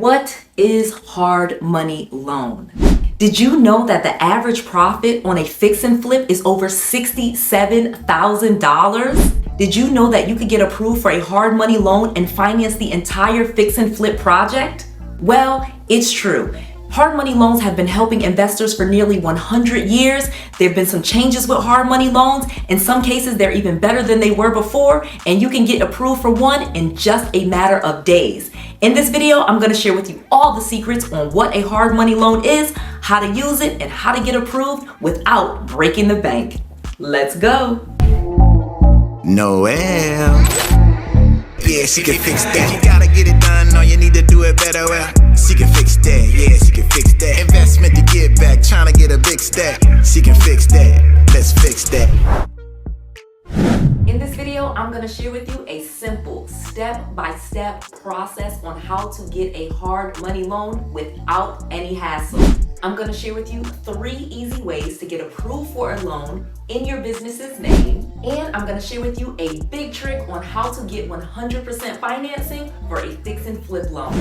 What is hard money loan? Did you know that the average profit on a fix and flip is over $67,000? Did you know that you could get approved for a hard money loan and finance the entire fix and flip project? Well, it's true. Hard money loans have been helping investors for nearly 100 years. There have been some changes with hard money loans. In some cases, they're even better than they were before, and you can get approved for one in just a matter of days. In this video, I'm going to share with you all the secrets on what a hard money loan is, how to use it, and how to get approved without breaking the bank. Let's go. Noel. Yeah, she can fix that. You gotta get it done, or you need to do it better. Well, she can fix that. Yeah, she can fix that. Investment to get back, trying to get a big stack. She can fix that. Let's fix that. In this video, I'm going to share with you a simple step-by-step process on how to get a hard money loan without any hassle. I'm going to share with you 3 easy ways to get approved for a loan in your business's name. And I'm going to share with you a big trick on how to get 100% financing for a fix and flip loan.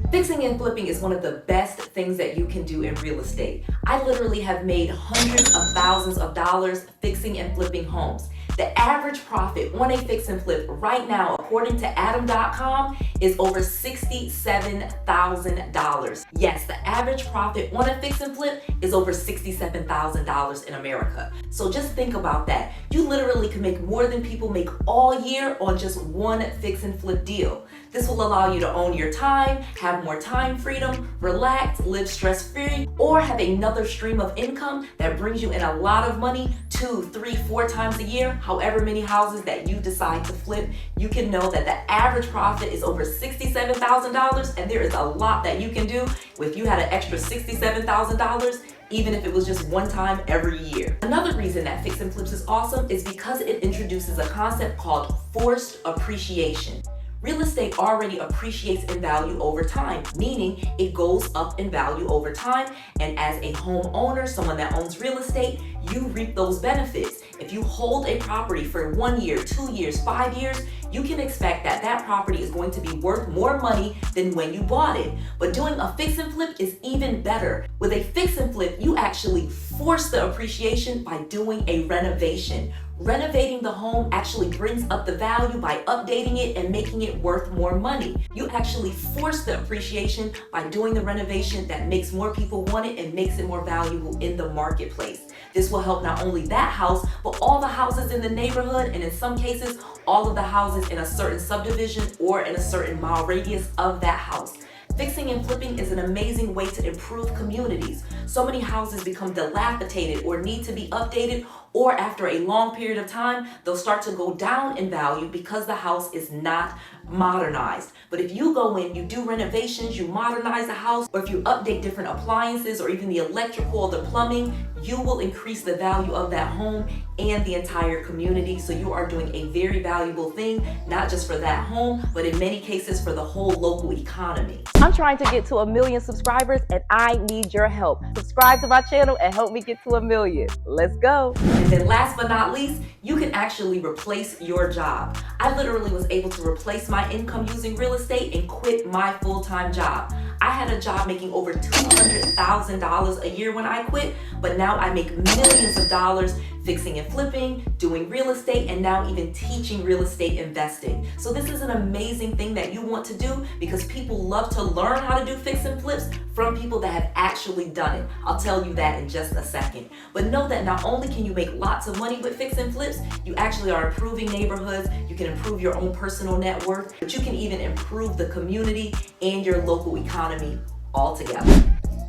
Fixing and flipping is one of the best things that you can do in real estate. I literally have made hundreds of thousands of dollars fixing and flipping homes. The average profit on a fix and flip right now, according to Adam.com, is over $67,000. Yes, the average profit on a fix and flip is over $67,000 in America. So just think about that. You literally can make more than people make all year on just one fix and flip deal. This will allow you to own your time, have more time freedom, relax, live stress-free, or have another stream of income that brings you in a lot of money 2, 3, 4 times a year. However many houses that you decide to flip, you can know that the average profit is over $67,000, and there is a lot that you can do if you had an extra $67,000, even if it was just one time every year. Another reason that fix and flips is awesome is because it introduces a concept called forced appreciation. Real estate already appreciates in value over time, meaning it goes up in value over time. And as a homeowner, someone that owns real estate, you reap those benefits. If you hold a property for 1 year, 2 years, 5 years, you can expect that that property is going to be worth more money than when you bought it. But doing a fix and flip is even better. With a fix and flip, you actually force the appreciation by doing a renovation. Renovating the home actually brings up the value by updating it and making it worth more money. You actually force the appreciation by doing the renovation that makes more people want it and makes it more valuable in the marketplace. This will help not only that house, but all the houses in the neighborhood, and in some cases, all of the houses in a certain subdivision or in a certain mile radius of that house. Fixing and flipping is an amazing way to improve communities. So many houses become dilapidated or need to be updated, or after a long period of time, they'll start to go down in value because the house is not modernized. But if you go in, you do renovations, you modernize the house, or if you update different appliances or even the electrical or the plumbing, you will increase the value of that home and the entire community. So you are doing a very valuable thing, not just for that home, but in many cases for the whole local economy. I'm trying to get to 1 million subscribers, and I need your help. Subscribe to my channel and help me get to 1 million. Let's go. And then last but not least, you can actually replace your job. I literally was able to replace my income using real estate and quit my full-time job. I had a job making over $200,000 a year when I quit, but now I make millions of dollars fixing and flipping, doing real estate, and now even teaching real estate investing. So this is an amazing thing that you want to do because people love to learn how to do fix and flips from people that have actually done it. I'll tell you that in just a second. But know that not only can you make lots of money with fix and flips, you actually are improving neighborhoods, you can improve your own personal net worth, but you can even improve the community and your local economy altogether.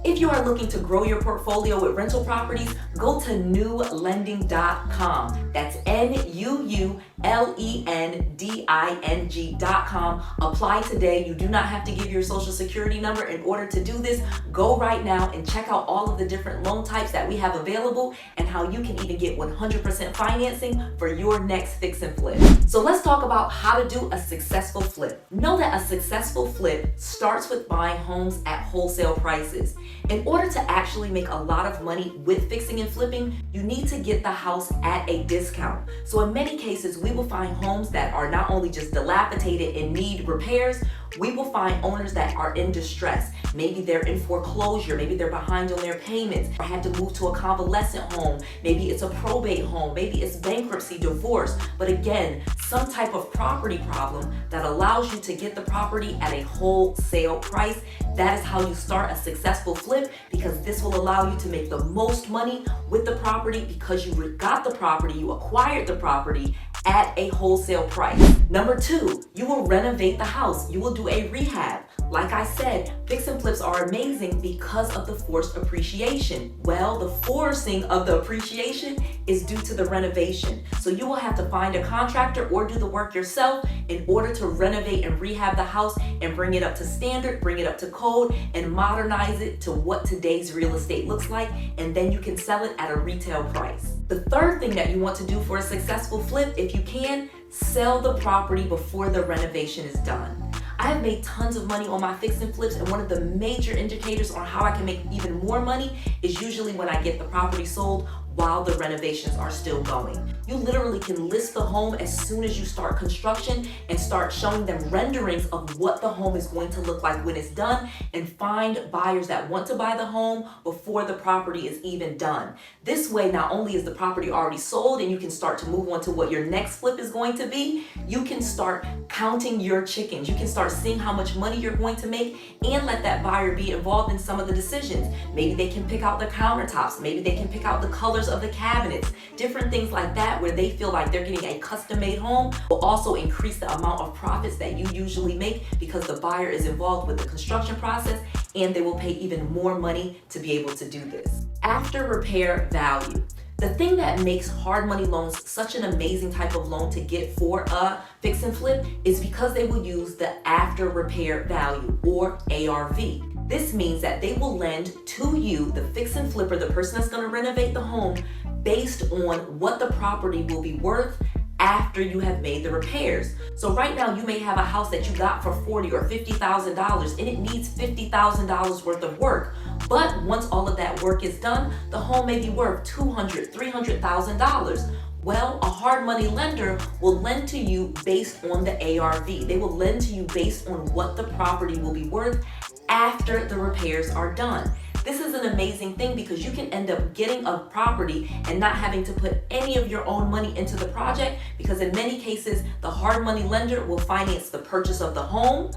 If you are looking to grow your portfolio with rental properties, go to newlending.com. That's NUULENDING.com. Apply today. You do not have to give your social security number in order to do this. Go right now and check out all of the different loan types that we have available and how you can even get 100% financing for your next fix and flip. So let's talk about how to do a successful flip. Know that a successful flip starts with buying homes at wholesale prices. In order to actually make a lot of money with fixing and flipping, you need to get the house at a discount. So in many cases, we we will find homes that are not only just dilapidated and need repairs, we will find owners that are in distress. Maybe they're in foreclosure, maybe they're behind on their payments, or had to move to a convalescent home, maybe it's a probate home, maybe it's bankruptcy, divorce, but again, some type of property problem that allows you to get the property at a wholesale price. That is how you start a successful flip, because this will allow you to make the most money with the property because you got the property, you acquired the property at a wholesale price. Number 2, you will renovate the house. You will do a rehab. Like I said, fix and flips are amazing because of the forced appreciation. Well, the forcing of the appreciation is due to the renovation. So you will have to find a contractor or do the work yourself in order to renovate and rehab the house and bring it up to standard, bring it up to code, and modernize it to what today's real estate looks like, and then you can sell it at a retail price. The third thing that you want to do for a successful flip, if you can, sell the property before the renovation is done. I have made tons of money on my fix and flips, and one of the major indicators on how I can make even more money is usually when I get the property sold while the renovations are still going. You literally can list the home as soon as you start construction and start showing them renderings of what the home is going to look like when it's done, and find buyers that want to buy the home before the property is even done. This way, not only is the property already sold and you can start to move on to what your next flip is going to be, you can start counting your chickens. You can start seeing how much money you're going to make and let that buyer be involved in some of the decisions. Maybe they can pick out the countertops, maybe they can pick out the colors of the cabinets, different things like that, where they feel like they're getting a custom-made home will also increase the amount of profits that you usually make because the buyer is involved with the construction process, and they will pay even more money to be able to do this. After repair value. The thing that makes hard money loans such an amazing type of loan to get for a fix and flip is because they will use the after repair value, or ARV. This means that they will lend to you, the fix and flipper, the person that's going to renovate the home, based on what the property will be worth after you have made the repairs. So right now you may have a house that you got for $40,000 or $50,000 and it needs $50,000 worth of work. But once all of that work is done, the home may be worth $200,000, $300,000. Well, a hard money lender will lend to you based on the ARV. They will lend to you based on what the property will be worth after the repairs are done. This is an amazing thing because you can end up getting a property and not having to put any of your own money into the project, because in many cases, the hard money lender will finance the purchase of the home,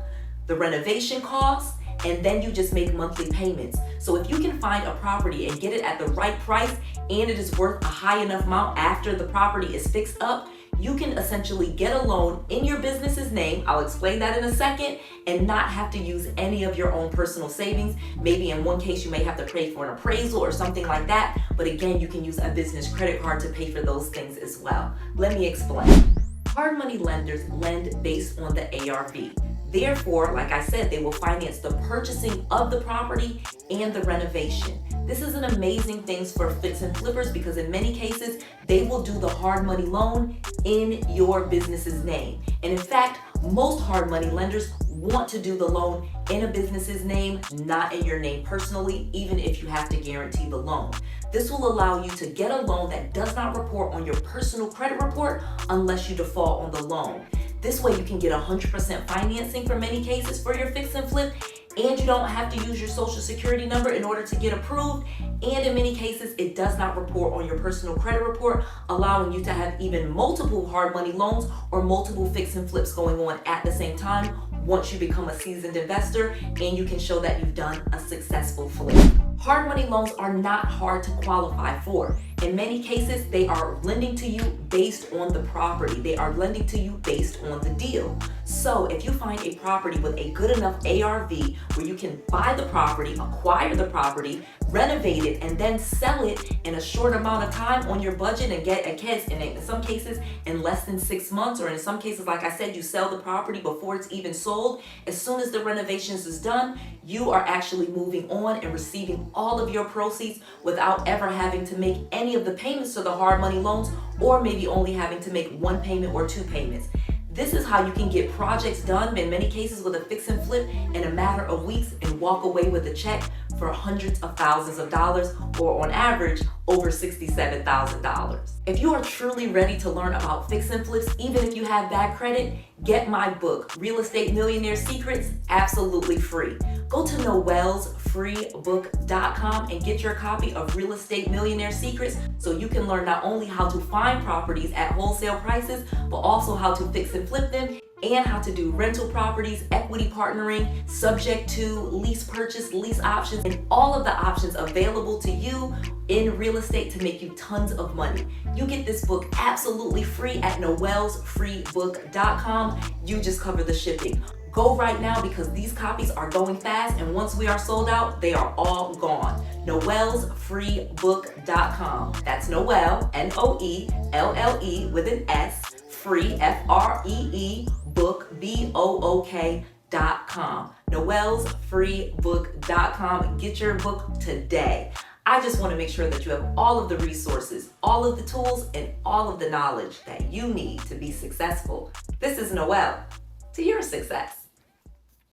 the renovation costs, and then you just make monthly payments. So if you can find a property and get it at the right price and it is worth a high enough amount after the property is fixed up, you can essentially get a loan in your business's name, I'll explain that in a second, and not have to use any of your own personal savings. Maybe in one case you may have to pay for an appraisal or something like that, but again, you can use a business credit card to pay for those things as well. Let me explain. Hard money lenders lend based on the ARV. Therefore, like I said, they will finance the purchasing of the property and the renovation. This is an amazing thing for fix and flippers because in many cases, they will do the hard money loan in your business's name. And in fact, most hard money lenders want to do the loan in a business's name, not in your name personally, even if you have to guarantee the loan. This will allow you to get a loan that does not report on your personal credit report unless you default on the loan. This way you can get 100% financing for many cases for your fix and flip, and you don't have to use your social security number in order to get approved. And in many cases, it does not report on your personal credit report, allowing you to have even multiple hard money loans or multiple fix and flips going on at the same time once you become a seasoned investor and you can show that you've done a successful flip. Hard money loans are not hard to qualify for. In many cases, they are lending to you based on the property. They are lending to you based on the deal. So if you find a property with a good enough ARV where you can buy the property, acquire the property, renovate it, and then sell it in a short amount of time on your budget and get a kiss, and in some cases in less than 6 months, or in some cases, like I said, you sell the property before it's even sold. As soon as the renovations is done, you are actually moving on and receiving all of your proceeds without ever having to make any of the payments to the hard money loans, or maybe only having to make one payment or two payments. This is how you can get projects done in many cases with a fix and flip in a matter of weeks and walk away with a check for hundreds of thousands of dollars, or on average, over $67,000. If you are truly ready to learn about fix and flips, even if you have bad credit, get my book, Real Estate Millionaire Secrets, absolutely free. Go to noellsfreebook.com and get your copy of Real Estate Millionaire Secrets so you can learn not only how to find properties at wholesale prices, but also how to fix and flip them, and how to do rental properties, equity partnering, subject to, lease purchase, lease options, and all of the options available to you in real estate to make you tons of money. You get this book absolutely free at noellsfreebook.com. You just cover the shipping. Go right now because these copies are going fast, and once we are sold out, they are all gone. noellsfreebook.com. That's Noelle, Noelle with an S, free, Free, book, BOOK.com. noellsfreebook.com. Get your book today. I just want to make sure that you have all of the resources, all of the tools, and all of the knowledge that you need to be successful. This is Noelle, to your success.